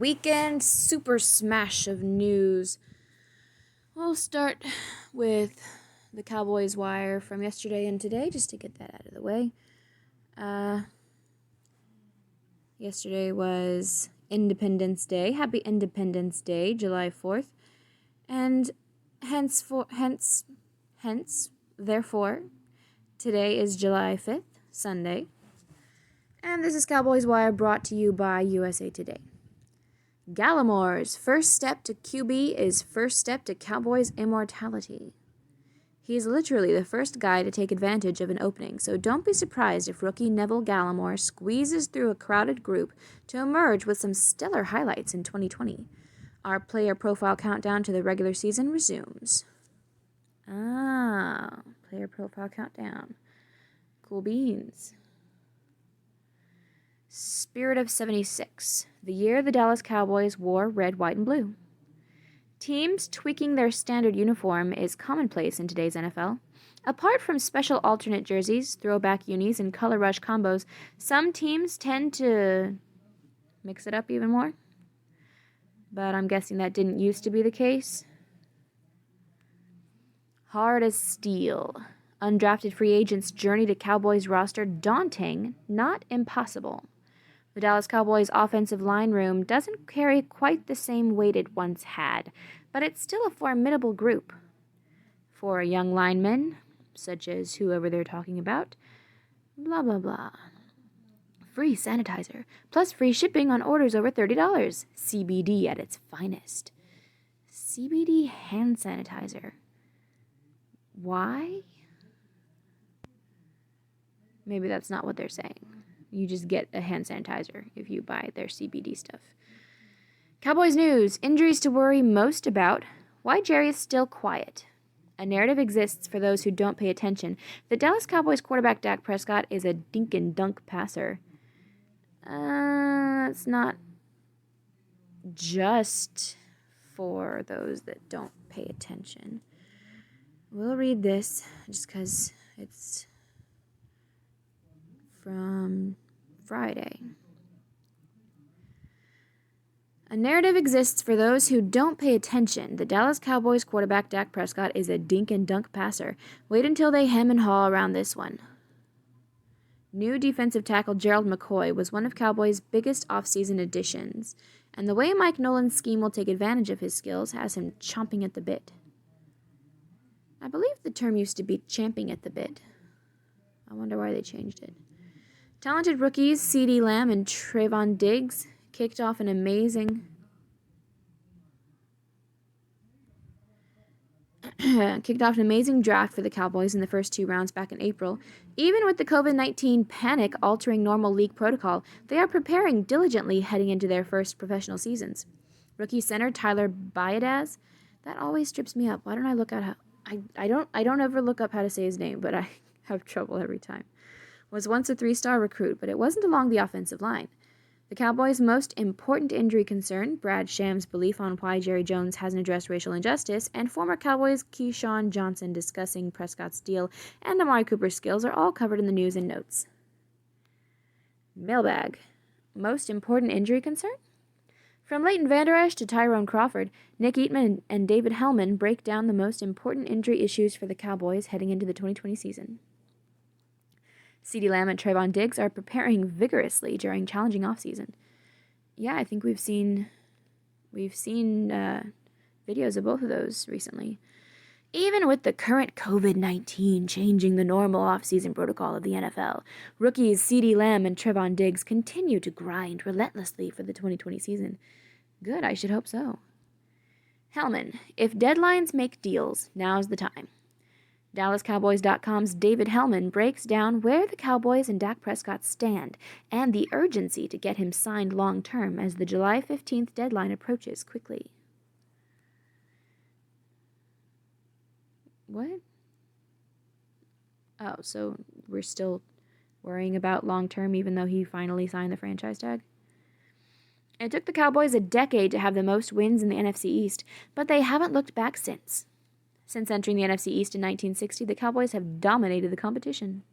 Weekend super smash of news. We'll start with the Cowboys wire from yesterday and today, just to get that out of the way. Yesterday was Independence Day. Happy Independence Day, July 4th. And therefore, today is July 5th, Sunday. And this is Cowboys Wire brought to you by USA Today. Gallimore's first step to QB is first step to Cowboys immortality. He's literally the first guy to take advantage of an opening, so don't be surprised if rookie Neville Gallimore squeezes through a crowded group to emerge with some stellar highlights in 2020. Our player profile countdown to the regular season resumes. Player profile countdown. Cool beans. Spirit of 76, the year the Dallas Cowboys wore red, white, and blue. Teams tweaking their standard uniform is commonplace in today's NFL. Apart from special alternate jerseys, throwback unis, and color rush combos, some teams tend to mix it up even more. But I'm guessing that didn't used to be the case. Hard as steel. Undrafted free agents' journey to Cowboys roster daunting, not impossible. The Dallas Cowboys' offensive line room doesn't carry quite the same weight it once had, but it's still a formidable group. For young linemen, such as whoever they're talking about, blah, blah, blah. Free sanitizer, plus free shipping on orders over $30. CBD at its finest. CBD hand sanitizer. Why? Maybe that's not what they're saying. You just get a hand sanitizer if you buy their CBD stuff. Cowboys news. Injuries to worry most about. Why Jerry is still quiet. A narrative exists for those who don't pay attention. The Dallas Cowboys quarterback Dak Prescott is a dink and dunk passer. It's not just for those that don't pay attention. We'll read this just because it's from Friday. A narrative exists for those who don't pay attention. The Dallas Cowboys quarterback Dak Prescott is a dink and dunk passer. Wait until they hem and haw around this one. New defensive tackle Gerald McCoy was one of Cowboys' biggest offseason additions, and the way Mike Nolan's scheme will take advantage of his skills has him chomping at the bit. I believe the term used to be champing at the bit. I wonder why they changed it. Talented rookies CeeDee Lamb and Trevon Diggs kicked off an amazing draft for the Cowboys in the first 2 rounds back in April. Even with the COVID-19 panic altering normal league protocol, they are preparing diligently heading into their first professional seasons. Rookie center Tyler Biadasz, that always trips me up. Why don't I look at how I don't ever look up how to say his name, but I have trouble every time. Was once a 3-star recruit, but it wasn't along the offensive line. The Cowboys' most important injury concern, Brad Sham's belief on why Jerry Jones hasn't addressed racial injustice, and former Cowboys Keyshawn Johnson discussing Prescott's deal and Amari Cooper's skills are all covered in the news and notes. Mailbag. Most important injury concern? From Leighton Vander Esch to Tyrone Crawford, Nick Eatman and David Hellman break down the most important injury issues for the Cowboys heading into the 2020 season. CeeDee Lamb and Trevon Diggs are preparing vigorously during challenging offseason. Yeah, I think we've seen videos of both of those recently. Even with the current COVID-19 changing the normal offseason protocol of the NFL, rookies CeeDee Lamb and Trevon Diggs continue to grind relentlessly for the 2020 season. Good, I should hope so. Hellman, if deadlines make deals, now's the time. DallasCowboys.com's David Hellman breaks down where the Cowboys and Dak Prescott stand and the urgency to get him signed long-term as the July 15th deadline approaches quickly. What? Oh, so we're still worrying about long-term even though he finally signed the franchise tag? It took the Cowboys a decade to have the most wins in the NFC East, but they haven't looked back since. Since entering the NFC East in 1960, the Cowboys have dominated the competition.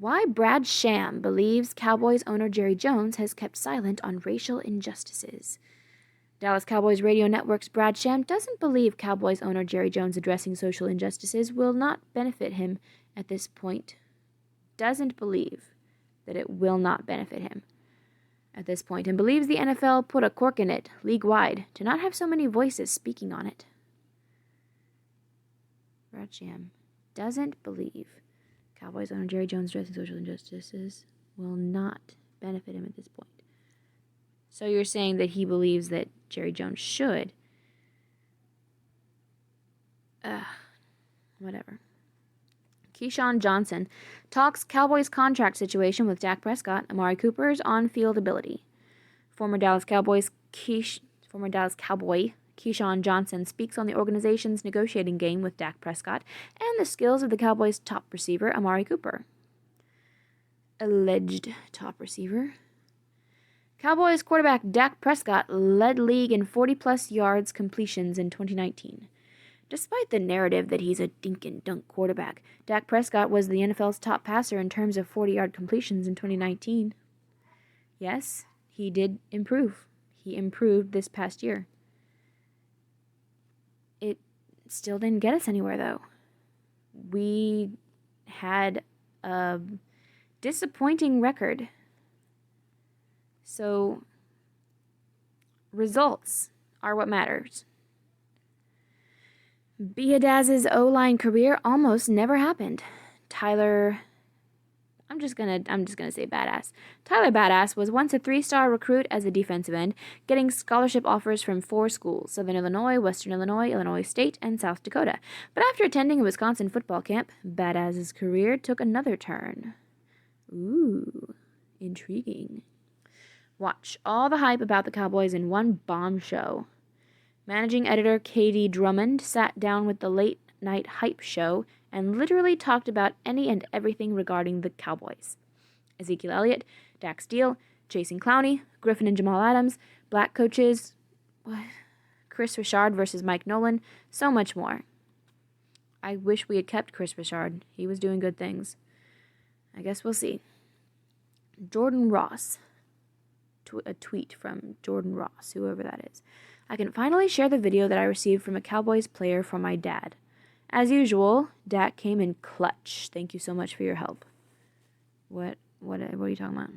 Why Brad Sham believes Cowboys owner Jerry Jones has kept silent on racial injustices. Dallas Cowboys Radio Network's Brad Sham doesn't believe Cowboys owner Jerry Jones addressing social injustices will not benefit him at this point. Doesn't believe that it will not benefit him at this point, and believes the NFL put a cork in it, league-wide, to not have so many voices speaking on it. Brad Sham doesn't believe Cowboys owner Jerry Jones addressing social injustices will not benefit him at this point. So you're saying that he believes that Jerry Jones should. Whatever. Keyshawn Johnson talks Cowboys contract situation with Dak Prescott, Amari Cooper's on-field ability. Former Dallas Cowboy Keyshawn Johnson speaks on the organization's negotiating game with Dak Prescott and the skills of the Cowboys' top receiver, Amari Cooper. Alleged top receiver. Cowboys quarterback Dak Prescott led league in 40-plus yards completions in 2019. Despite the narrative that he's a dink-and-dunk quarterback, Dak Prescott was the NFL's top passer in terms of 40-yard completions in 2019. Yes, he did improve. He improved this past year. It still didn't get us anywhere, though. We had a disappointing record. So, results are what matters. Biadaz's O-line career almost never happened. I'm just gonna say Badass. Tyler Badass was once a 3-star recruit as a defensive end, getting scholarship offers from 4 schools: Southern Illinois, Western Illinois, Illinois State, and South Dakota. But after attending a Wisconsin football camp, Badass's career took another turn. Ooh, intriguing. Watch all the hype about the Cowboys in one bomb show. Managing editor Katie Drummond sat down with the Late Night Hype show and literally talked about any and everything regarding the Cowboys. Ezekiel Elliott, Dax Steele, Jason Clowney, Griffin and Jamal Adams, black coaches, Chris Richard versus Mike Nolan, so much more. I wish we had kept Chris Richard. He was doing good things. I guess we'll see. Jordan Ross. A tweet from Jordan Ross, whoever that is. I can finally share the video that I received from a Cowboys player for my dad. As usual, Dak came in clutch. Thank you so much for your help. What are you talking about?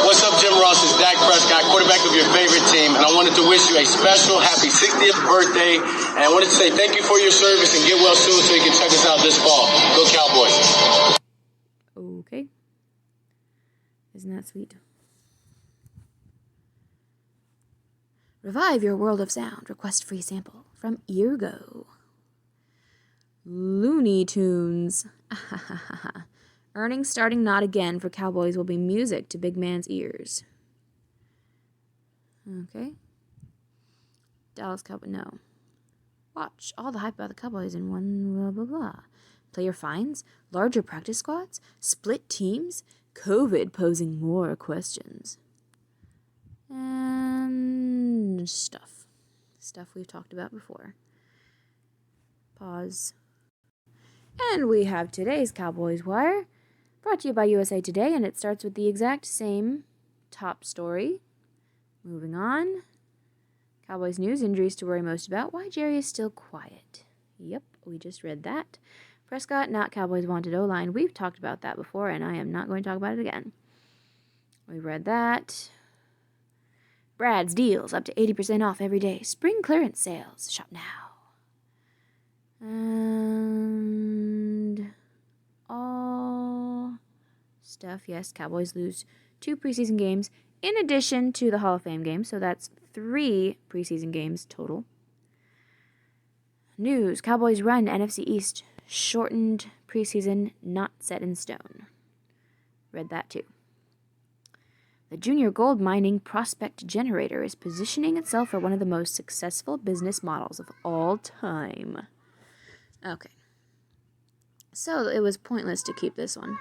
What's up, Jim Ross? It's Dak Prescott, quarterback of your favorite team, and I wanted to wish you a special happy 60th birthday, and I wanted to say thank you for your service and get well soon so you can check us out this fall. Go Cowboys. Okay. Isn't that sweet? Revive your world of sound. Request free sample from Eargo. Looney Tunes. Earnings starting not again for Cowboys will be music to big man's ears. Okay. Dallas Cowboys. No. Watch all the hype about the Cowboys in one blah blah blah. Player fines, larger practice squads, split teams, COVID posing more questions. And stuff we've talked about before. Pause. And we have today's Cowboys Wire, brought to you by USA Today, and it starts with the exact same top story. Moving on. Cowboys news, injuries to worry most about, why Jerry is still quiet. Yep, we just read that. Prescott, not Cowboys wanted O-line. We've talked about that before, and I am not going to talk about it again. We read that. Brad's deals up to 80% off every day. Spring clearance sales. Shop now. And all stuff. Yes, Cowboys lose 2 preseason games in addition to the Hall of Fame game. So that's 3 preseason games total. News. Cowboys run NFC East. Shortened preseason not set in stone. Read that too. The junior gold mining prospect generator is positioning itself for one of the most successful business models of all time. Okay. So it was pointless to keep this one.